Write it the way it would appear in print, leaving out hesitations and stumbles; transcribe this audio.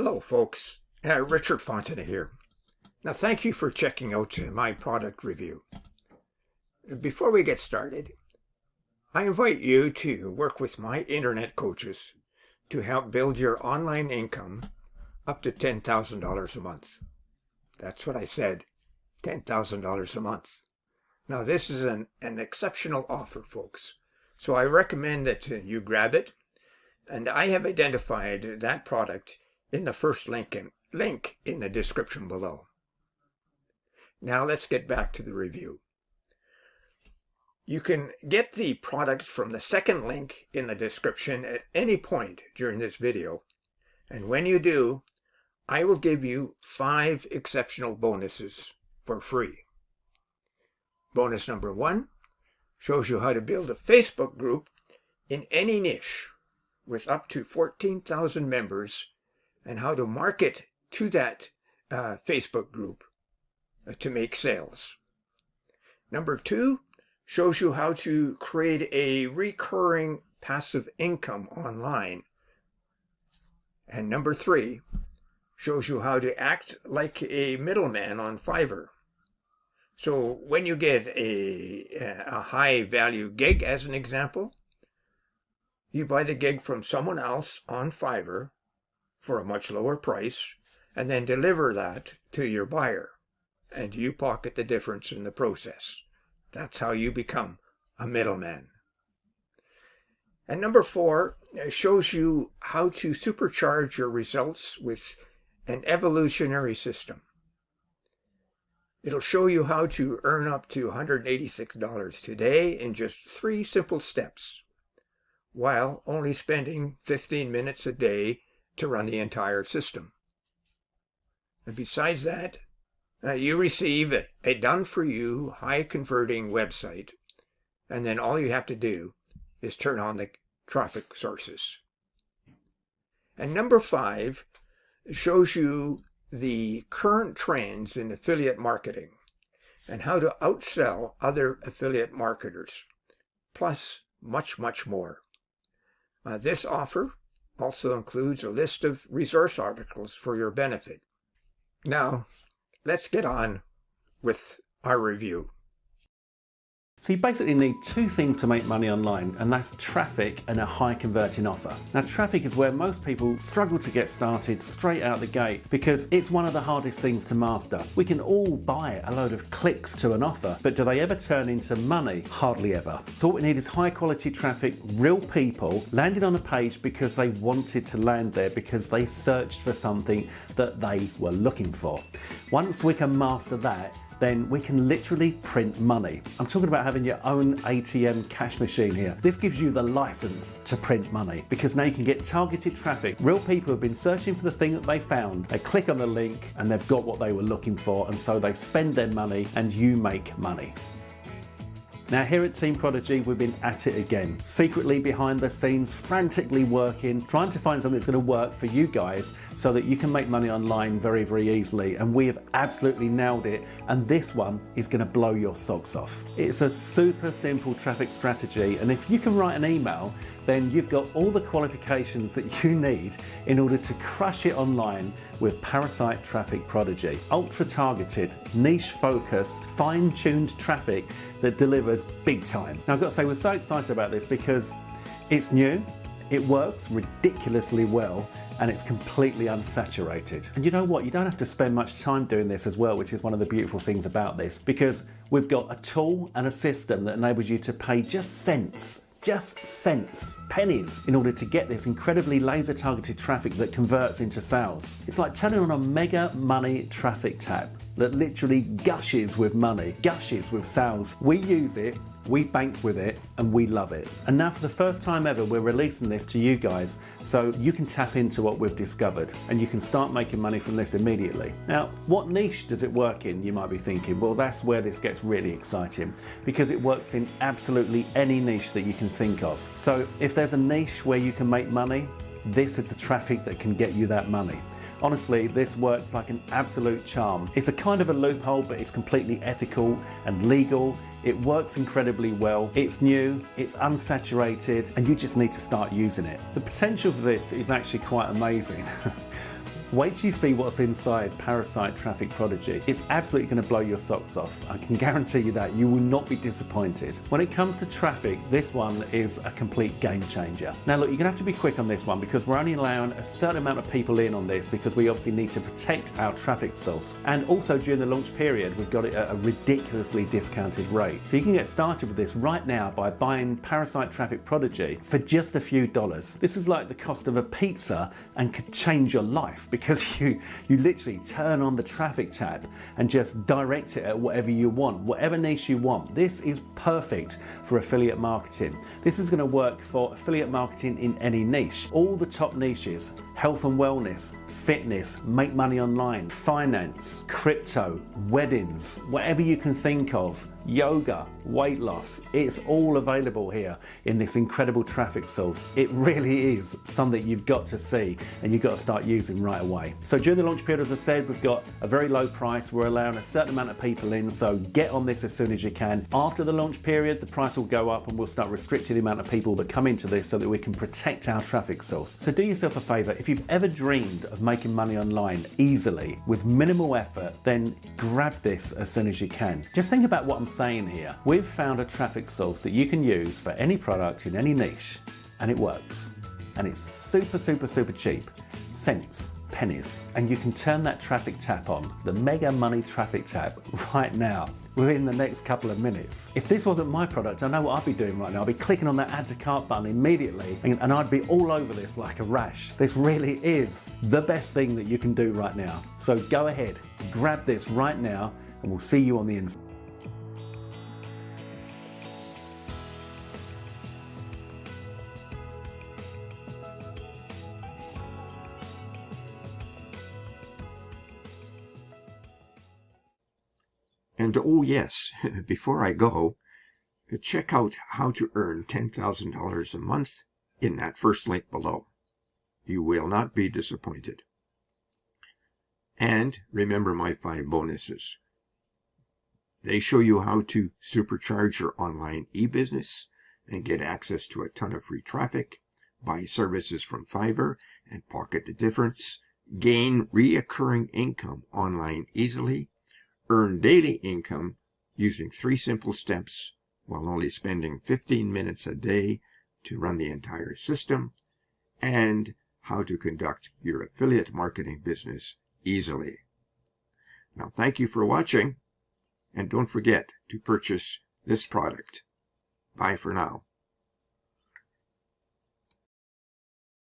Hello folks, Richard Fontaine here. Now thank you for checking out my product review. Before we get started, I invite you to work with my internet coaches to help build your online income up to $10,000 a month. That's what I said, $10,000 a month. Now this is an exceptional offer, folks, so I recommend that you grab it, and I have identified that product in the first link in the description below. Now let's get back to the review. You can get the product from the second link in the description at any point during this video, and when you do, I will give you 5 exceptional bonuses for free. Bonus number 1 shows you how to build a Facebook group in any niche with up to 14,000 members and how to market to that Facebook group to make sales. Number 2 shows you how to create a recurring passive income online. And number 3 shows you how to act like a middleman on Fiverr. So when you get a high value gig, as an example, you buy the gig from someone else on Fiverr for a much lower price, and then deliver that to your buyer, and you pocket the difference in the process. That's how you become a middleman. And number 4 shows you how to supercharge your results with an evolutionary system. It'll show you how to earn up to $186 today in just 3 simple steps, while only spending 15 minutes a day to run the entire system. And besides that, you receive a done-for-you, high-converting website, and then all you have to do is turn on the traffic sources. And number 5 shows you the current trends in affiliate marketing and how to outsell other affiliate marketers, plus much, much more. This offer also includes a list of resource articles for your benefit. Now, let's get on with our review. So you basically need 2 things to make money online, and that's traffic and a high converting offer. Now traffic is where most people struggle to get started straight out the gate because it's one of the hardest things to master. We can all buy a load of clicks to an offer, but do they ever turn into money? Hardly ever. So what we need is high quality traffic, real people landed on a page because they wanted to land there, because they searched for something that they were looking for. Once we can master that, then we can literally print money. I'm talking about having your own ATM cash machine here. This gives you the license to print money because now you can get targeted traffic. Real people have been searching for the thing that they found. They click on the link and they've got what they were looking for, and so they spend their money and you make money. Now here at Team Prodigy, we've been at it again, secretly behind the scenes, frantically working, trying to find something that's going to work for you guys so that you can make money online very, very easily. And we have absolutely nailed it. And this one is going to blow your socks off. It's a super simple traffic strategy. And if you can write an email, then you've got all the qualifications that you need in order to crush it online with Parasite Traffic Prodigy. Ultra targeted, niche focused, fine-tuned traffic that delivers big time. Now I've got to say, we're so excited about this because it's new, it works ridiculously well, and it's completely unsaturated. And you know what? You don't have to spend much time doing this as well, which is one of the beautiful things about this, because we've got a tool and a system that enables you to pay just cents, pennies, in order to get this incredibly laser targeted traffic that converts into sales. It's like turning on a mega money traffic tap that literally gushes with money, gushes with sales. We use it, we bank with it, and we love it. And now for the first time ever, we're releasing this to you guys so you can tap into what we've discovered and you can start making money from this immediately. Now, what niche does it work in, you might be thinking? Well, that's where this gets really exciting, because it works in absolutely any niche that you can think of. So if there's a niche where you can make money, this is the traffic that can get you that money. Honestly, this works like an absolute charm. It's a kind of a loophole, but it's completely ethical and legal. It works incredibly well. It's new, it's unsaturated, and you just need to start using it. The potential for this is actually quite amazing. Wait till you see what's inside Parasite Traffic Prodigy. It's absolutely going to blow your socks off. I can guarantee you that. You will not be disappointed. When it comes to traffic, this one is a complete game changer. Now look, you're going to have to be quick on this one because we're only allowing a certain amount of people in on this because we obviously need to protect our traffic source. And also during the launch period, we've got it at a ridiculously discounted rate. So you can get started with this right now by buying Parasite Traffic Prodigy for just a few dollars. This is like the cost of a pizza and could change your life because you literally turn on the traffic tab and just direct it at whatever you want, whatever niche you want. This is perfect for affiliate marketing. This is going to work for affiliate marketing in any niche. All the top niches: health and wellness, fitness, make money online, finance, crypto, weddings, whatever you can think of, yoga, weight loss. It's all available here in this incredible traffic source. It really is something you've got to see and you've got to start using right away. So during the launch period, as I said, we've got a very low price. We're allowing a certain amount of people in, so get on this as soon as you can. After the launch period, the price will go up and we'll start restricting the amount of people that come into this so that we can protect our traffic source. So do yourself a favor. If you've ever dreamed of making money online easily with minimal effort, then grab this as soon as you can. Just think about what I'm saying here. We've found a traffic source that you can use for any product in any niche, and it works. And it's super, super, super cheap. Cents, pennies. And you can turn that traffic tap on, the mega money traffic tap, right now, within the next couple of minutes. If this wasn't my product, I know what I'd be doing right now. I'd be clicking on that add to cart button immediately and I'd be all over this like a rash. This really is the best thing that you can do right now. So go ahead, grab this right now, and we'll see you on the inside. And oh yes, before I go, check out how to earn $10,000 a month in that first link below. You will not be disappointed. And remember my 5 bonuses. They show you how to supercharge your online e-business and get access to a ton of free traffic, buy services from Fiverr and pocket the difference, gain reoccurring income online easily, earn daily income using 3 simple steps while only spending 15 minutes a day to run the entire system, and how to conduct your affiliate marketing business easily. Now, thank you for watching, and don't forget to purchase this product. Bye for now.